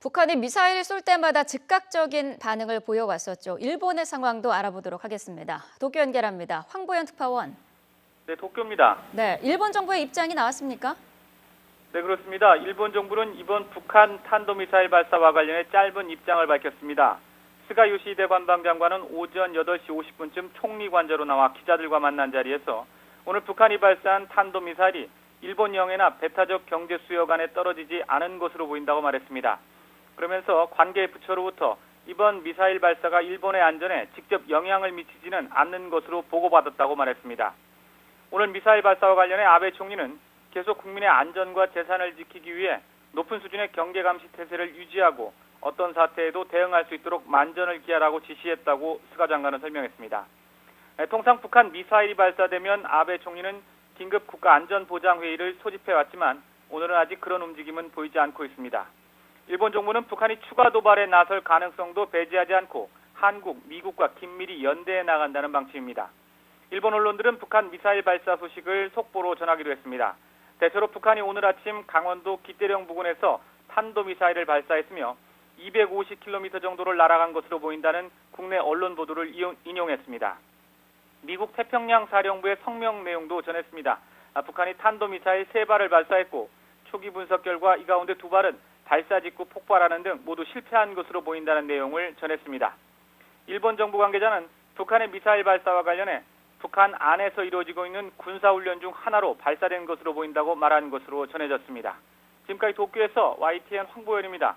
북한이 미사일을 쏠 때마다 즉각적인 반응을 보여왔었죠. 일본의 상황도 알아보도록 하겠습니다. 도쿄 연결합니다. 황보현 특파원. 네, 도쿄입니다. 네, 일본 정부의 입장이 나왔습니까? 네, 그렇습니다. 일본 정부는 이번 북한 탄도미사일 발사와 관련해 짧은 입장을 밝혔습니다. 스가 요시히데 관방장관은 오전 8시 50분쯤 총리 관저로 나와 기자들과 만난 자리에서 오늘 북한이 발사한 탄도미사일이 일본 영해나 배타적 경제 수역 안에 떨어지지 않은 것으로 보인다고 말했습니다. 그러면서 관계 부처로부터 이번 미사일 발사가 일본의 안전에 직접 영향을 미치지는 않는 것으로 보고받았다고 말했습니다. 오늘 미사일 발사와 관련해 아베 총리는 계속 국민의 안전과 재산을 지키기 위해 높은 수준의 경계 감시 태세를 유지하고 어떤 사태에도 대응할 수 있도록 만전을 기하라고 지시했다고 스가 장관은 설명했습니다. 통상 북한 미사일이 발사되면 아베 총리는 긴급 국가안전보장회의를 소집해왔지만 오늘은 아직 그런 움직임은 보이지 않고 있습니다. 일본 정부는 북한이 추가 도발에 나설 가능성도 배제하지 않고 한국, 미국과 긴밀히 연대해 나간다는 방침입니다. 일본 언론들은 북한 미사일 발사 소식을 속보로 전하기도 했습니다. 대체로 북한이 오늘 아침 강원도 기대령 부근에서 탄도미사일을 발사했으며 250km 정도를 날아간 것으로 보인다는 국내 언론 보도를 인용했습니다. 미국 태평양 사령부의 성명 내용도 전했습니다. 북한이 탄도미사일 3발을 발사했고 초기 분석 결과 이 가운데 2발은 발사 직후 폭발하는 등 모두 실패한 것으로 보인다는 내용을 전했습니다. 일본 정부 관계자는 북한의 미사일 발사와 관련해 북한 안에서 이루어지고 있는 군사훈련 중 하나로 발사된 것으로 보인다고 말한 것으로 전해졌습니다. 지금까지 도쿄에서 YTN 황보현입니다.